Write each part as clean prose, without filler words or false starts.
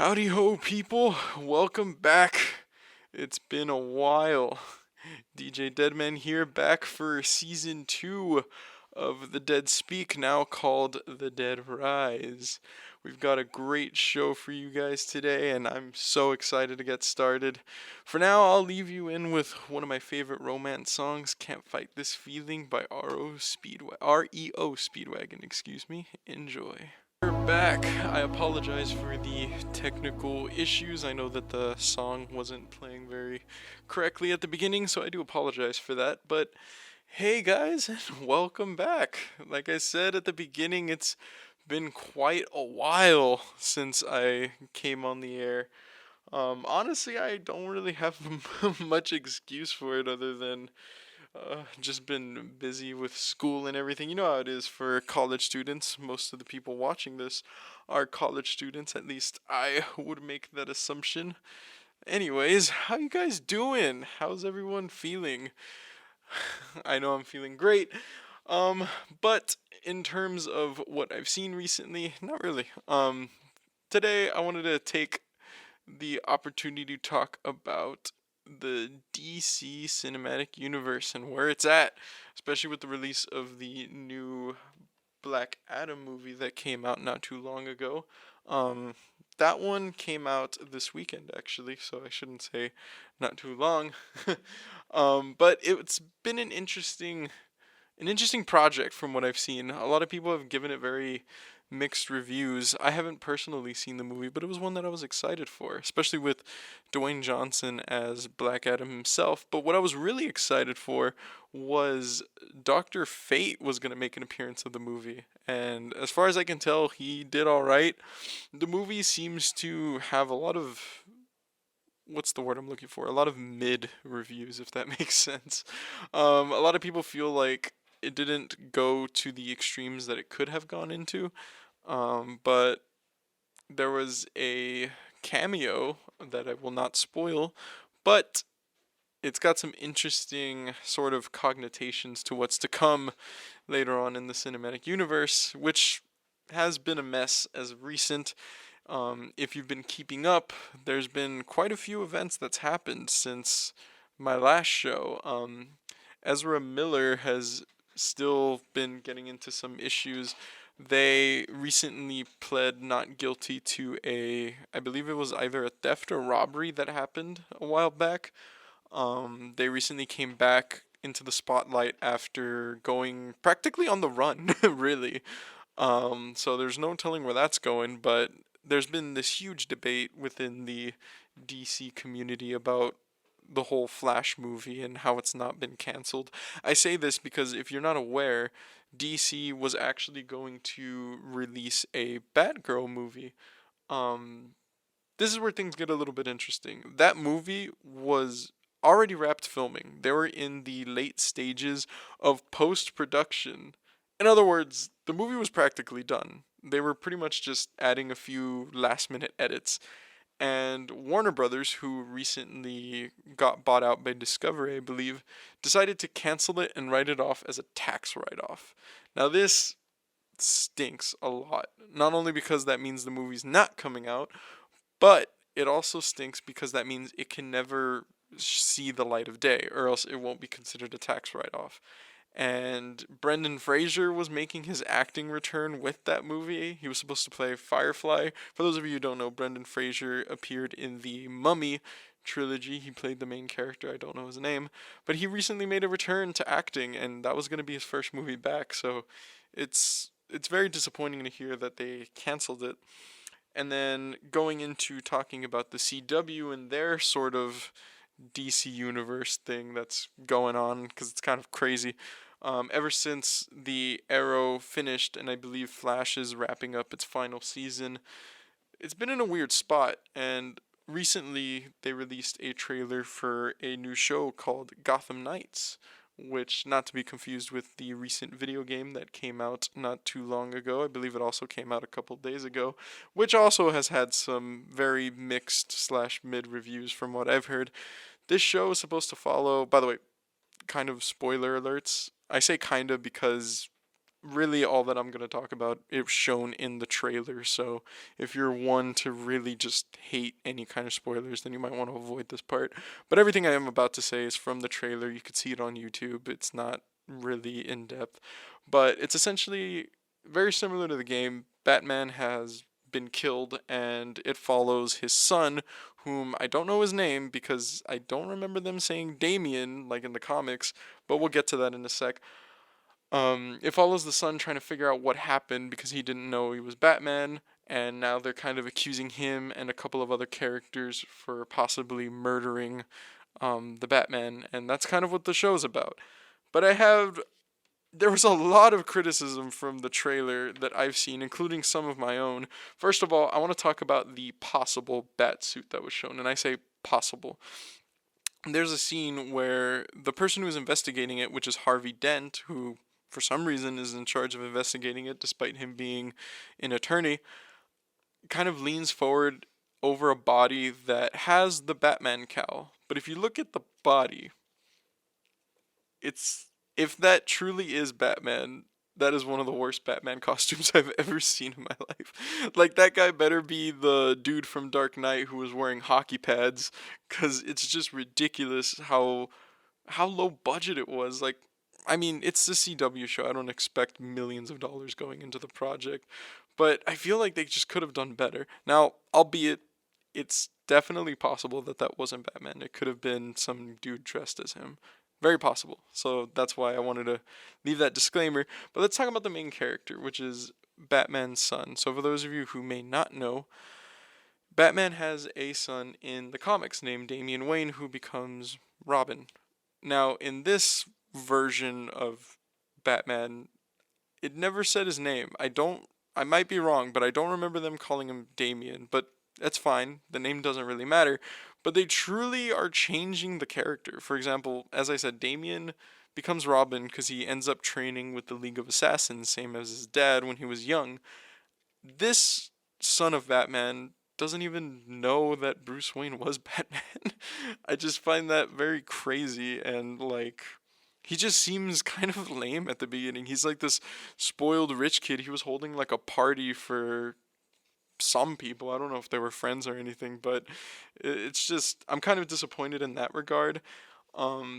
Howdy ho, people. Welcome back. It's been a while. DJ Deadman here, back for season 2 of The Dead Speak, now called The Dead Rise. We've got a great show for you guys today, and I'm so excited to get started. For now, I'll leave you in with one of my favorite romance songs, Can't Fight This Feeling by REO Speedwagon, excuse me. Enjoy. We're back. I apologize for the technical issues. I know that the song wasn't playing very correctly at the beginning, so I do apologize for that. But hey guys, welcome back. Like I said at the beginning, it's been quite a while since I came on the air. Honestly, I don't really have much excuse for it other than just been busy with school and everything. You know how it is for college students. Most of the people watching this are college students. At least I would make that assumption. Anyways, how you guys doing? How's everyone feeling? I know I'm feeling great. But in terms of what I've seen recently, not really. Today I wanted to take the opportunity to talk about the DC cinematic universe and where it's at, especially with the release of the new Black Adam movie that came out not too long ago. That one came out this weekend actually, so I shouldn't say not too long. But it's been an interesting project from what I've seen. A lot of people have given it very mixed reviews. I haven't personally seen the movie, but it was one that I was excited for, especially with Dwayne Johnson as Black Adam himself. But what I was really excited for was Dr. Fate was going to make an appearance of the movie. And as far as I can tell, he did all right. The movie seems to have a lot of what's the word I'm looking for? A lot of mid reviews, if that makes sense. A lot of people feel like it didn't go to the extremes that it could have gone into. But there was a cameo that I will not spoil, but it's got some interesting sort of cognotations to what's to come later on in the cinematic universe, which has been a mess as of recent. If you've been keeping up, there's been quite a few events that's happened since my last show. Ezra Miller has still been getting into some issues. They recently pled not guilty to I believe it was either a theft or robbery that happened a while back. They recently came back into the spotlight after going practically on the run, really. So there's no telling where that's going, but there's been this huge debate within the DC community about the whole Flash movie and how it's not been canceled. I say this because if you're not aware, DC was actually going to release a Batgirl movie. Um, this is where things get a little bit interesting. That movie was already wrapped filming. They were in the late stages of post-production. In other words, the movie was practically done. They were pretty much just adding a few last-minute edits. And Warner Brothers, who recently got bought out by Discovery, I believe, decided to cancel it and write it off as a tax write-off. Now this stinks a lot. Not only because that means the movie's not coming out, but it also stinks because that means it can never see the light of day, or else it won't be considered a tax write-off. And Brendan Fraser was making his acting return with that movie. He was supposed to play Firefly. For those of you who don't know, Brendan Fraser appeared in the Mummy trilogy. He played the main character. I don't know his name, but he recently made a return to acting, and that was going to be his first movie back. So it's very disappointing to hear that they canceled it. And then going into talking about the CW and their sort of DC Universe thing that's going on, because it's kind of crazy. Ever since the Arrow finished, and I believe Flash is wrapping up its final season, it's been in a weird spot. And recently, they released a trailer for a new show called Gotham Knights, which, not to be confused with the recent video game that came out not too long ago. I believe it also came out a couple days ago, which also has had some very mixed slash mid reviews from what I've heard. This show is supposed to follow, by the way, kind of spoiler alerts. I say kind of because really all that I'm going to talk about is shown in the trailer. So if you're one to really just hate any kind of spoilers, then you might want to avoid this part. But everything I am about to say is from the trailer. You could see it on YouTube. It's not really in depth, but it's essentially very similar to the game. Batman has been killed, and it follows his son, whom I don't know his name because I don't remember them saying Damien like in the comics, but we'll get to that in a sec. It follows the son trying to figure out what happened because he didn't know he was Batman, and now they're kind of accusing him and a couple of other characters for possibly murdering the Batman, and that's kind of what the show's about. But there was a lot of criticism from the trailer that I've seen, including some of my own. First of all, I want to talk about the possible bat suit that was shown, and I say possible. There's a scene where the person who's investigating it, which is Harvey Dent, who for some reason is in charge of investigating it despite him being an attorney, kind of leans forward over a body that has the Batman cowl. But if you look at the body, it's if that truly is Batman, that is one of the worst Batman costumes I've ever seen in my life. Like, that guy better be the dude from Dark Knight who was wearing hockey pads, cuz it's just ridiculous how low budget it was. Like, I mean, it's the CW show. I don't expect millions of dollars going into the project, but I feel like they just could have done better. Now, albeit it's definitely possible that that wasn't Batman. It could have been some dude dressed as him. Very possible. So that's why I wanted to leave that disclaimer. But let's talk about the main character, which is Batman's son. So for those of you who may not know, Batman has a son in the comics named Damian Wayne who becomes Robin. Now, in this version of Batman, it never said his name. I might be wrong, but I don't remember them calling him Damian, but that's fine. The name doesn't really matter. But they truly are changing the character. For example, as I said, Damian becomes Robin because he ends up training with the League of Assassins, same as his dad when he was young. This son of Batman doesn't even know that Bruce Wayne was Batman. I just find that very crazy, and like, he just seems kind of lame at the beginning. He's like this spoiled rich kid. He was holding like a party for some people. I don't know if they were friends or anything, but it's just, I'm kind of disappointed in that regard.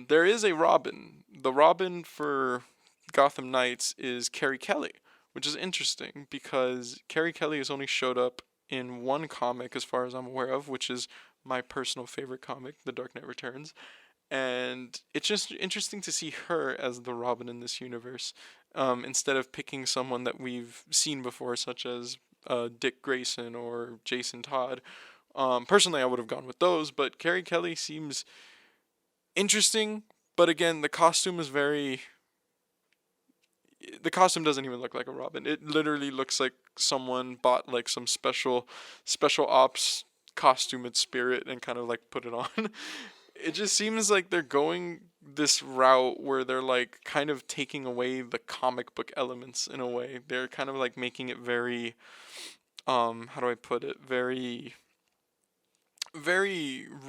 There is a Robin. The Robin for Gotham Knights is Carrie Kelly, which is interesting because Carrie Kelly has only showed up in one comic as far as I'm aware of, which is my personal favorite comic, The Dark Knight Returns. And it's just interesting to see her as the Robin in this universe, instead of picking someone that we've seen before, such as Dick Grayson or Jason Todd. Personally, I would have gone with those, but Carrie Kelly seems interesting. But again, the costume is very. The costume doesn't even look like a Robin. It literally looks like someone bought like some special ops costume at Spirit and kind of like put it on. It just seems like they're going this route where they're like kind of taking away the comic book elements in a way. They're kind of like making it very how do I put it? Very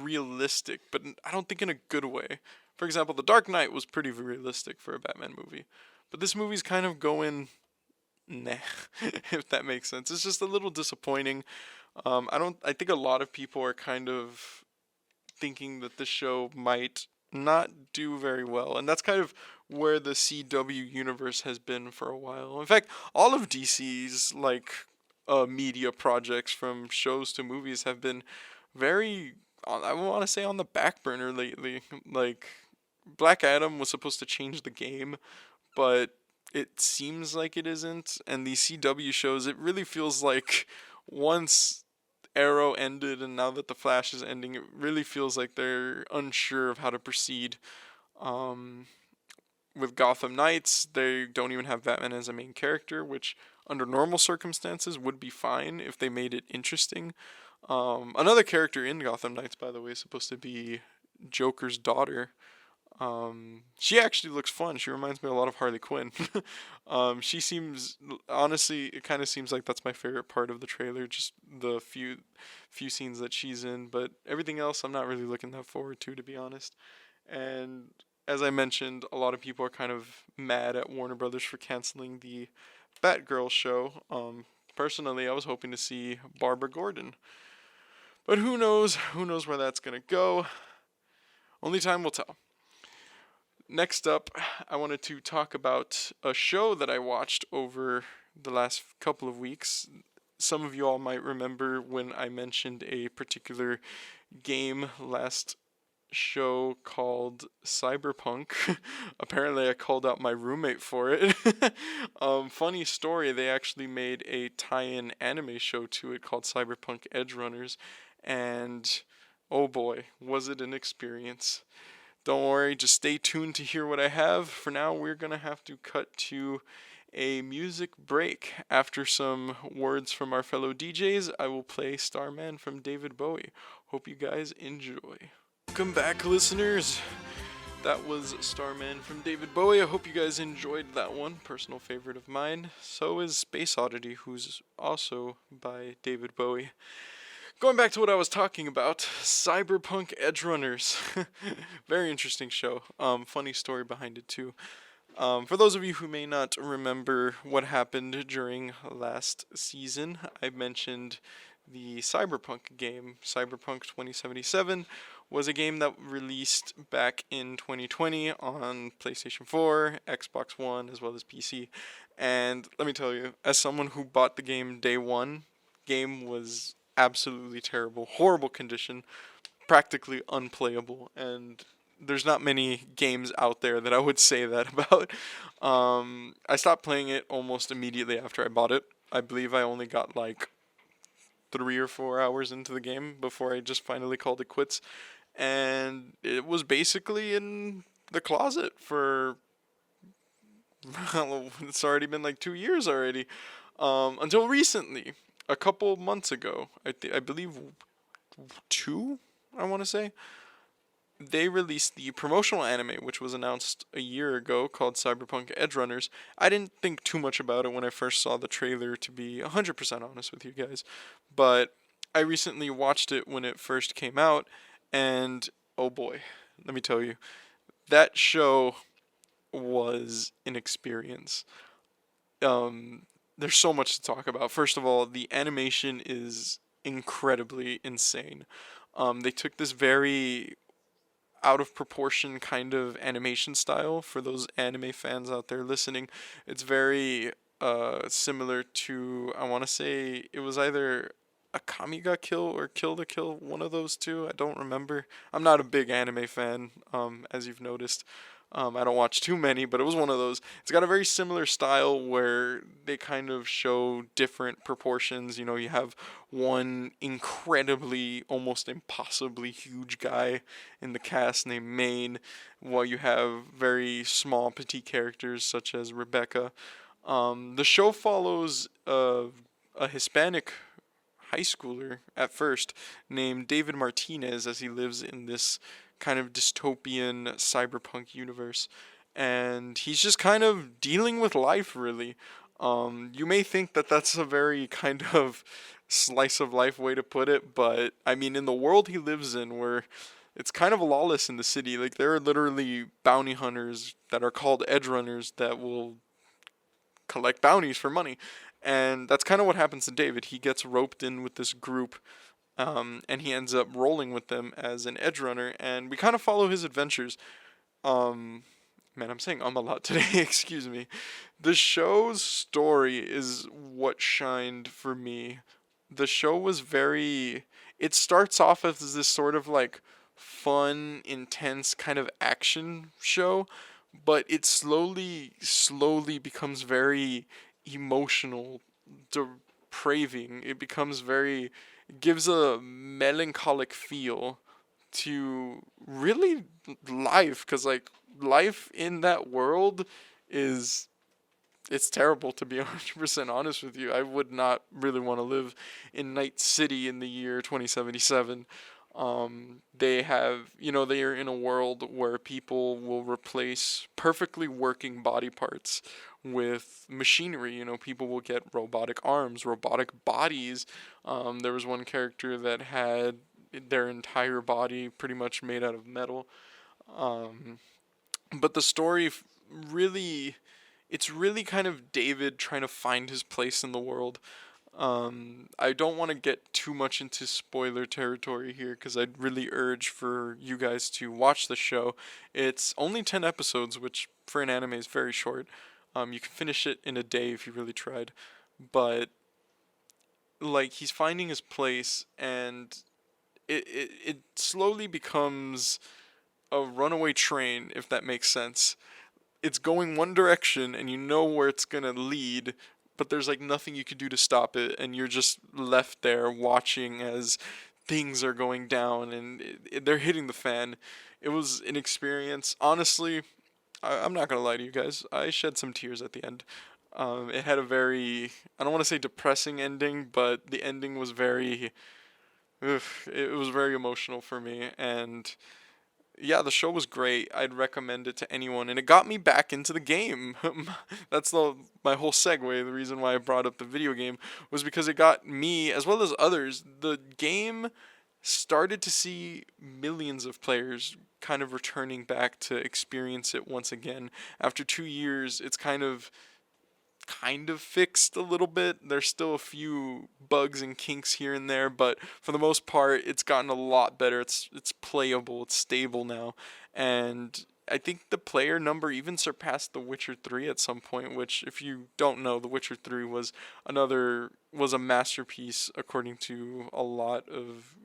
realistic, but I don't think in a good way. For example, The Dark Knight was pretty realistic for a Batman movie. But this movie's kind of going nah, if that makes sense. It's just a little disappointing. I think a lot of people are kind of thinking that the show might not do very well, and that's kind of where the CW universe has been for a while. In fact, all of DC's like media projects, from shows to movies, have been very, I want to say, on the back burner lately. Like, Black Adam was supposed to change the game, but it seems like it isn't. And these CW shows, it really feels like once Arrow ended and now that the Flash is ending, it really feels like they're unsure of how to proceed. Um, with Gotham Knights, they don't even have Batman as a main character, which under normal circumstances would be fine if they made it interesting. Another character in Gotham Knights, by the way, is supposed to be Joker's daughter. She actually looks fun. She reminds me a lot of Harley Quinn. She seems, honestly, it kind of seems like that's my favorite part of the trailer, just the few scenes that she's in. But everything else, I'm not really looking that forward to be honest. And as I mentioned, a lot of people are kind of mad at Warner Brothers for canceling the Batgirl show. Personally, I was hoping to see Barbara Gordon, but who knows? Who knows where that's gonna go? Only time will tell. Next up, I wanted to talk about a show that I watched over the last couple of weeks. Some of you all might remember when I mentioned a particular game last show called Cyberpunk. Apparently, I called out my roommate for it. Funny story, they actually made a tie-in anime show to it called Cyberpunk Edge Runners, and oh boy, was it an experience. Don't worry, just stay tuned to hear what I have. For now, we're gonna have to cut to a music break. After some words from our fellow DJs, I will play Starman from David Bowie. Hope you guys enjoy. Welcome back, listeners. That was Starman from David Bowie. I hope you guys enjoyed that one. Personal favorite of mine. So is Space Oddity, who's also by David Bowie. Going back to what I was talking about, Cyberpunk Edge Runners. Very interesting show. Funny story behind it too. For those of you who may not remember what happened during last season, I mentioned the Cyberpunk game. Cyberpunk 2077 was a game that released back in 2020 on PlayStation 4, Xbox One, as well as PC. And let me tell you, as someone who bought the game day one, game was absolutely terrible, horrible condition, practically unplayable, and there's not many games out there that I would say that about. I stopped playing it almost immediately after I bought it. I believe I only got like 3 or 4 hours into the game before I just finally called it quits, and it was basically in the closet for well, it's already been like 2 years already, until recently, a couple months ago. I believe two, I want to say. They released the promotional anime, which was announced a year ago, called Cyberpunk Edge Runners. I didn't think too much about it when I first saw the trailer, to be 100% honest with you guys. But I recently watched it when it first came out, and oh boy, let me tell you, that show was an experience. There's so much to talk about. First of all, the animation is incredibly insane. They took this very out of proportion kind of animation style. For those anime fans out there listening, it's very similar to, I want to say it was either Akami ga Kill or Kill the Kill, one of those two. I don't remember. I'm not a big anime fan, as you've noticed. I don't watch too many, but it was one of those. It's got a very similar style where they kind of show different proportions. You know, you have one incredibly, almost impossibly huge guy in the cast named Maine, while you have very small, petite characters such as Rebecca. The show follows a Hispanic high schooler at first named David Martinez, as he lives in this kind of dystopian cyberpunk universe, and he's just kind of dealing with life, really. You may think that that's a very kind of slice of life way to put it, but I mean, in the world he lives in, where it's kind of lawless in the city, like there are literally bounty hunters that are called edge runners that will collect bounties for money. And that's kind of what happens to David. He gets roped in with this group, and he ends up rolling with them as an edge runner, and we kind of follow his adventures. Man, I'm saying a lot today, excuse me. The show's story is what shined for me. The show was very. It starts off as this sort of like fun, intense kind of action show, but it slowly becomes very emotional, depraving. It becomes very, it gives a melancholic feel to really life, because like life in that world is, it's terrible, to be 100% honest with you. I would not really want to live in Night City in the year 2077. They have, they are in a world where people will replace perfectly working body parts with machinery. People will get robotic arms, robotic bodies. There was one character that had their entire body pretty much made out of metal. but the story really, it's really kind of David trying to find his place in the world. I don't want to get too much into spoiler territory here because I'd really urge for you guys to watch the show. It's only 10 episodes, which for an anime is very short. You can finish it in a day if you really tried. But, like, he's finding his place, and it slowly becomes a runaway train, if that makes sense. It's going one direction and you know where it's gonna lead, but there's like nothing you can do to stop it, and you're just left there watching as things are going down and they're hitting the fan. It was an experience. Honestly, I'm not gonna lie to you guys. I shed some tears at the end. It had a very, I don't want to say depressing ending, but the ending was very, ugh, it was very emotional for me, and yeah, the show was great. I'd recommend it to anyone, and it got me back into the game. That's my whole segue. The reason why I brought up the video game was because it got me, as well as others. The game started to see millions of players kind of returning back to experience it once again. After 2 years, it's kind of fixed a little bit. There's still a few bugs and kinks here and there, but for the most part, it's gotten a lot better. It's playable. It's stable now, and I think the player number even surpassed The Witcher 3 at some point. Which, if you don't know, The Witcher 3 was a masterpiece according to a lot of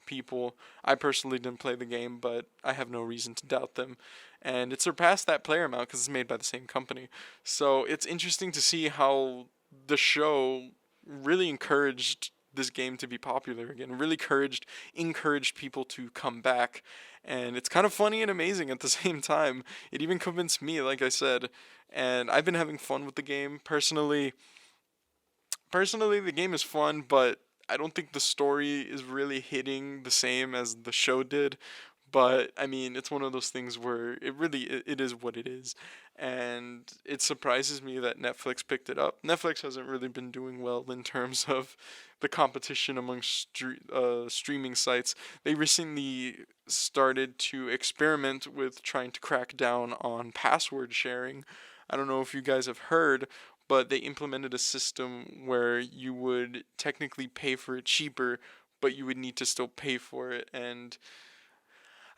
people. I personally didn't play the game, but I have no reason to doubt them. And it surpassed that player amount because it's made by the same company. So it's interesting to see how the show really encouraged this game to be popular again. Really encouraged people to come back. And it's kind of funny and amazing at the same time. It even convinced me, like I said, and I've been having fun with the game. Personally, the game is fun, but I don't think the story is really hitting the same as the show did. But I mean, it's one of those things where it is what it is, and it surprises me that Netflix picked it up. Netflix hasn't really been doing well in terms of the competition among streaming sites. They recently started to experiment with trying to crack down on password sharing. I don't know if you guys have heard, but they implemented a system where you would technically pay for it cheaper, but you would need to still pay for it. And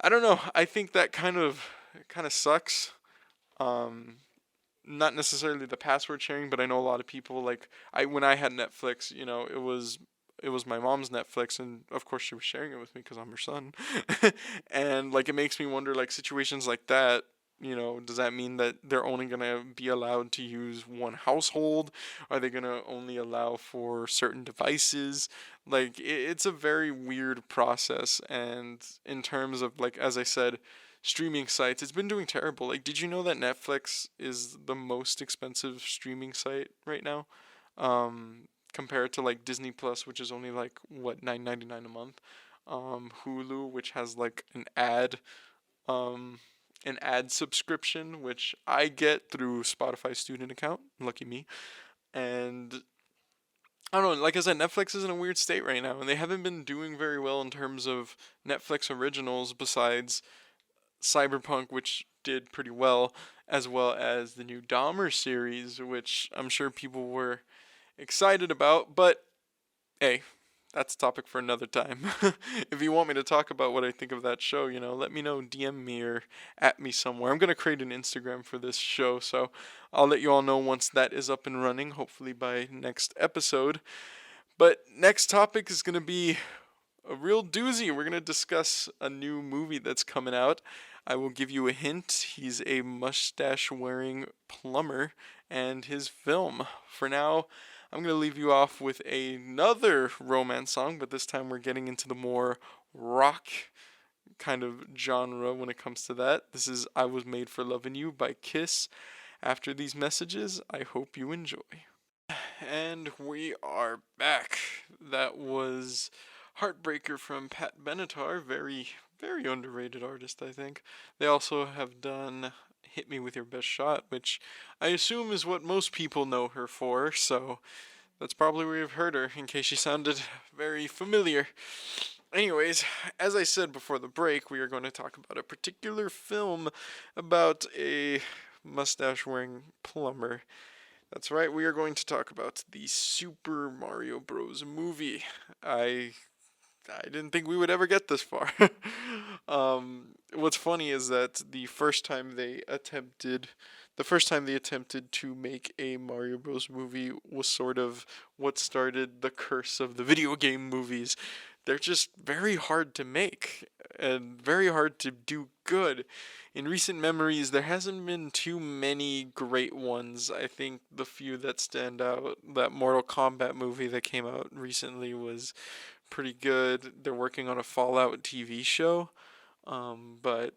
I don't know. I think that kind of sucks. Um, Not necessarily the password sharing, but I know a lot of people, like, I when I had Netflix, it was my mom's Netflix, and of course she was sharing it with me because I'm her son. And like, it makes me wonder, like, situations like that. Does that mean that they're only gonna be allowed to use one household? Are they gonna only allow for certain devices? Like, it's a very weird process, and in terms of, like, as I said, streaming sites, it's been doing terrible. Like, did you know that Netflix is the most expensive streaming site right now? Compared to like Disney Plus, which is only like what, $9.99 a month. Hulu, which has like um an ad subscription, which I get through Spotify student account. Lucky me. And I don't know, like I said, Netflix is in a weird state right now, and they haven't been doing very well in terms of Netflix originals besides Cyberpunk, which did pretty well as the new Dahmer series, which I'm sure people were excited about. But hey, that's a topic for another time. If you want me to talk about what I think of that show, let me know, DM me or at me somewhere. I'm going to create an Instagram for this show, so I'll let you all know once that is up and running, hopefully by next episode. But next topic is going to be a real doozy. We're going to discuss a new movie that's coming out. I will give you a hint. He's a mustache wearing plumber and his film. For now, I'm going to leave you off with another romance song, but this time we're getting into the more rock kind of genre when it comes to that. This is I Was Made for Loving You by Kiss. After these messages, I hope you enjoy. And we are back. That was Heartbreaker from Pat Benatar. Very, very underrated artist, I think. They also have done Hit Me With Your Best Shot, which I assume is what most people know her for, so that's probably where you've heard her, in case she sounded very familiar. Anyways, as I said before the break, we are going to talk about a particular film about a mustache wearing plumber. That's right, we are going to talk about the Super Mario Bros. Movie. I I didn't think we would ever get this far. What's funny is that the first time they attempted to make a Mario Bros. Movie was sort of what started the curse of the video game movies. They're just very hard to make and very hard to do good. In recent memories, there hasn't been too many great ones. I think the few that stand out, that Mortal Kombat movie that came out recently was pretty good. They're working on a Fallout TV show, but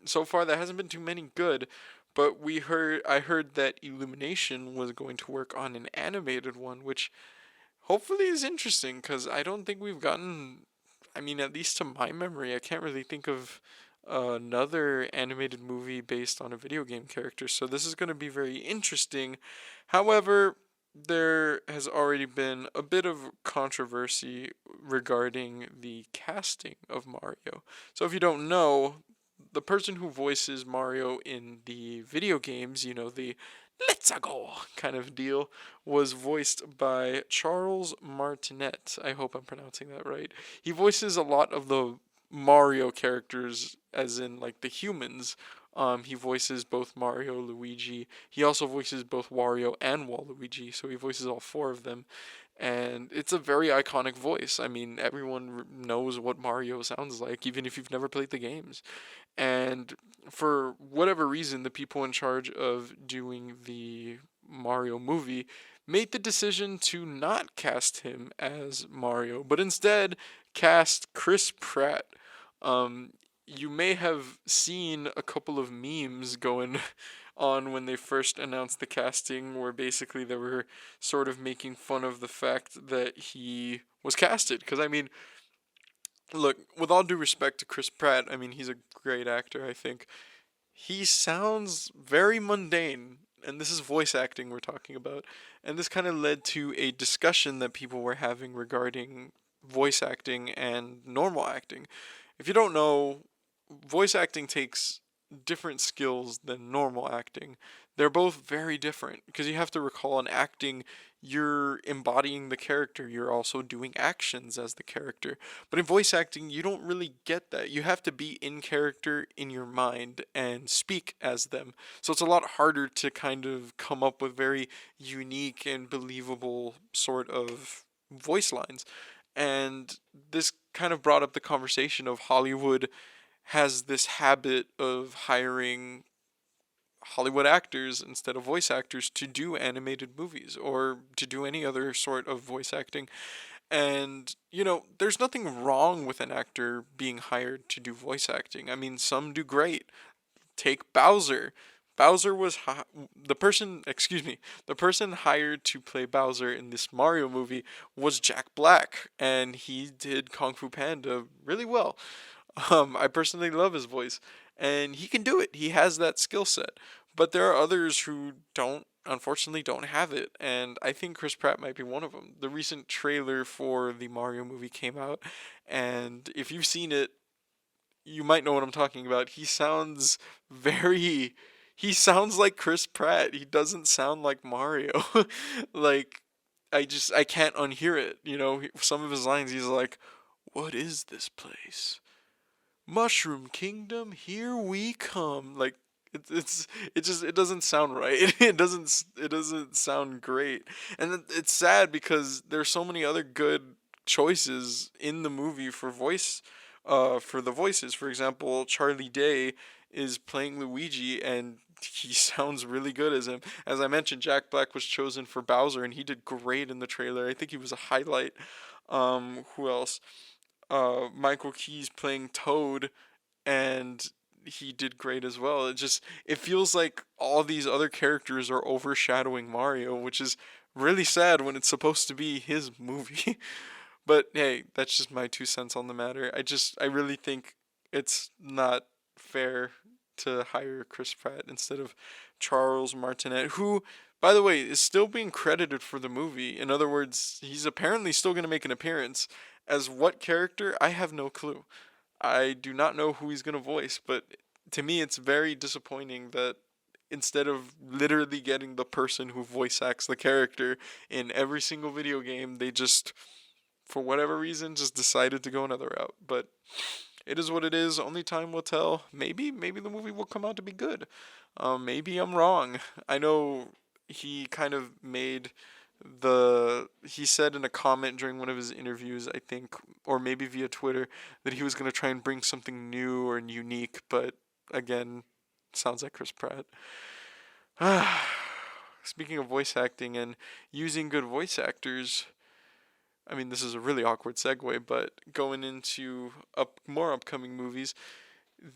so far there hasn't been too many good. But I heard that Illumination was going to work on an animated one, which hopefully is interesting because I don't think we've gotten. I mean, at least to my memory, I can't really think of another animated movie based on a video game character. So this is going to be very interesting. However, there has already been a bit of controversy regarding the casting of Mario. So if you don't know, the person who voices Mario in the video games, the let's go kind of deal, was voiced by Charles Martinet. I hope I'm pronouncing that right. He voices a lot of the Mario characters, as in like the humans. He voices both Mario, Luigi. He also voices both Wario and Waluigi, so he voices all four of them. And it's a very iconic voice. I mean, everyone knows what Mario sounds like, even if you've never played the games. And for whatever reason, the people in charge of doing the Mario movie made the decision to not cast him as Mario, but instead cast Chris Pratt. You may have seen a couple of memes going on when they first announced the casting, where basically they were sort of making fun of the fact that he was casted. Because, I mean, look, with all due respect to Chris Pratt, I mean, he's a great actor, I think. He sounds very mundane, and this is voice acting we're talking about. And this kind of led to a discussion that people were having regarding voice acting and normal acting. If you don't know, voice acting takes different skills than normal acting. They're both very different because you have to recall in acting, you're embodying the character, you're also doing actions as the character. But in voice acting, you don't really get that. You have to be in character in your mind and speak as them. So it's a lot harder to kind of come up with very unique and believable sort of voice lines. And this kind of brought up the conversation of Hollywood has this habit of hiring Hollywood actors instead of voice actors to do animated movies or to do any other sort of voice acting. And, there's nothing wrong with an actor being hired to do voice acting. I mean, some do great. Take Bowser. Bowser was the person hired to play Bowser in this Mario movie was Jack Black, and he did Kung Fu Panda really well. I personally love his voice, and he can do it. He has that skill set. But there are others who unfortunately, don't have it, and I think Chris Pratt might be one of them. The recent trailer for the Mario movie came out, and if you've seen it, you might know what I'm talking about. He sounds like Chris Pratt. He doesn't sound like Mario. Like, I can't unhear it. Some of his lines, he's like, "What is this place? Mushroom Kingdom, here we come." Like, it doesn't sound right. It doesn't sound great, and it's sad because there's so many other good choices in the movie for the voices. For example, Charlie Day is playing Luigi, and he sounds really good as him. As I mentioned, Jack Black was chosen for Bowser, and he did great in the trailer. I think he was a highlight. Who else? Michael Keys playing Toad, and he did great as well. It feels like all these other characters are overshadowing Mario, which is really sad when it's supposed to be his movie. But hey, that's just my 2 cents on the matter. I really think it's not fair to hire Chris Pratt instead of Charles Martinet, who, by the way, is still being credited for the movie. In other words, he's apparently still going to make an appearance. As what character? I have no clue. I do not know who he's going to voice, but to me, it's very disappointing that instead of literally getting the person who voice acts the character in every single video game, they just, for whatever reason, just decided to go another route. But it is what it is. Only time will tell. Maybe the movie will come out to be good. Maybe I'm wrong. I know he kind of made he said in a comment during one of his interviews, I think, or maybe via Twitter, that he was going to try and bring something new or unique, but again, sounds like Chris Pratt. Speaking of voice acting and using good voice actors, I mean, this is a really awkward segue, but going into more upcoming movies,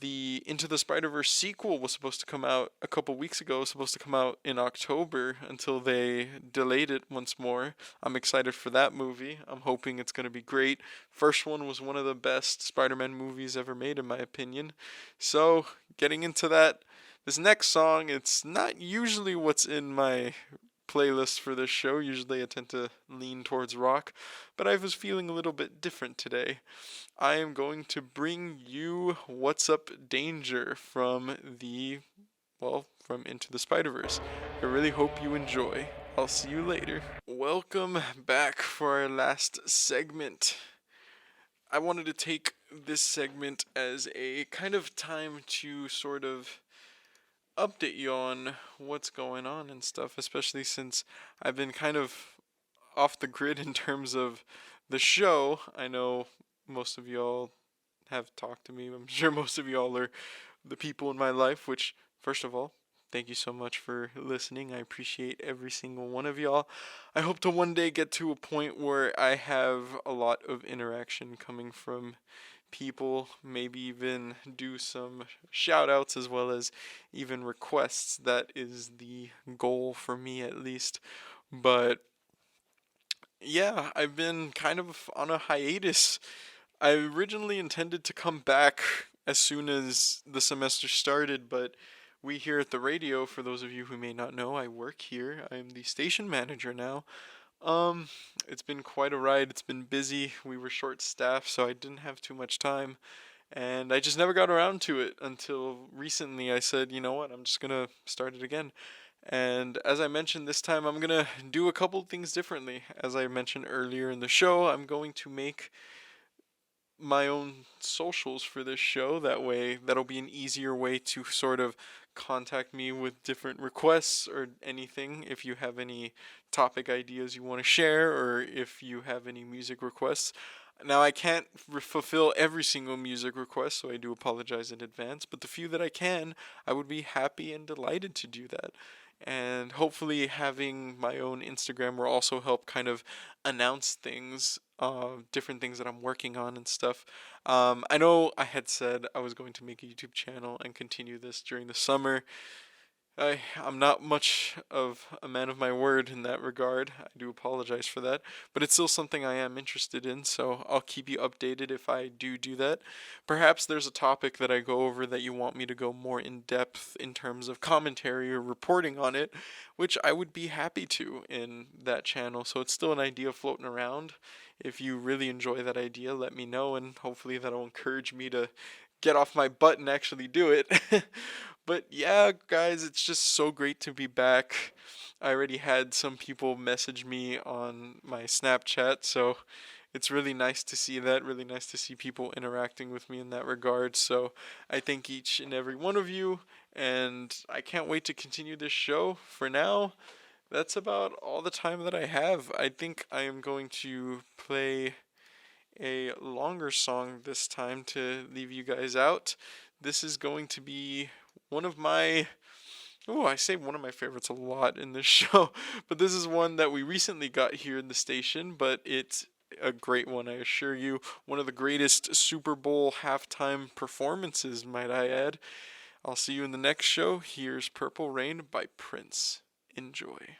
the Into the Spider-Verse sequel was supposed to come out a couple weeks ago. It was supposed to come out in October until they delayed it once more. I'm excited for that movie. I'm hoping it's going to be great. First one was one of the best Spider-Man movies ever made, in my opinion. So, getting into that, this next song, it's not usually what's in my playlist for this show. Usually I tend to lean towards rock, but I was feeling a little bit different today. I am going to bring you What's Up Danger from from Into the Spider-Verse. I really hope you enjoy. I'll see you later. Welcome back for our last segment. I wanted to take this segment as a kind of time to sort of update you on what's going on and stuff, especially since I've been kind of off the grid in terms of the show. I know most of y'all have talked to me. I'm sure most of y'all are the people in my life, which, first of all, thank you so much for listening. I appreciate every single one of y'all. I hope to one day get to a point where I have a lot of interaction coming from people, maybe even do some shout outs as well as even requests. That is the goal for me, at least. But yeah, I've been kind of on a hiatus. I originally intended to come back as soon as the semester started, but we here at the radio, for those of you who may not know, I work here. I'm the station manager now. It's been quite a ride. It's been busy. We were short staffed, so I didn't have too much time. And I just never got around to it until recently. I said, you know what, I'm just gonna start it again. And as I mentioned, this time I'm gonna do a couple things differently. As I mentioned earlier in the show, I'm going to make my own socials for this show. That way, that'll be an easier way to sort of contact me with different requests or anything. If you have any topic ideas you want to share, or if you have any music requests. Now, I can't fulfill every single music request, so I do apologize in advance, but the few that I can, I would be happy and delighted to do that. And hopefully having my own Instagram will also help kind of announce things, different things that I'm working on and stuff. I know I had said I was going to make a YouTube channel and continue this during the summer. I'm not much of a man of my word in that regard. I do apologize for that, but it's still something I am interested in, so I'll keep you updated if I do that. Perhaps there's a topic that I go over that you want me to go more in depth in terms of commentary or reporting on it, which I would be happy to in that channel. So it's still an idea floating around. If you really enjoy that idea, let me know, and hopefully that'll encourage me to get off my butt and actually do it. But yeah, guys, it's just so great to be back. I already had some people message me on my Snapchat, so it's really nice to see that, really nice to see people interacting with me in that regard. So I thank each and every one of you, and I can't wait to continue this show. For now, that's about all the time that I have. I think I am going to play a longer song this time to leave you guys out. This is going to be one of my, I say one of my favorites a lot in this show, but this is one that we recently got here in the station, but it's a great one, I assure you. One of the greatest Super Bowl halftime performances, might I add. I'll see you in the next show. Here's Purple Rain by Prince. Enjoy.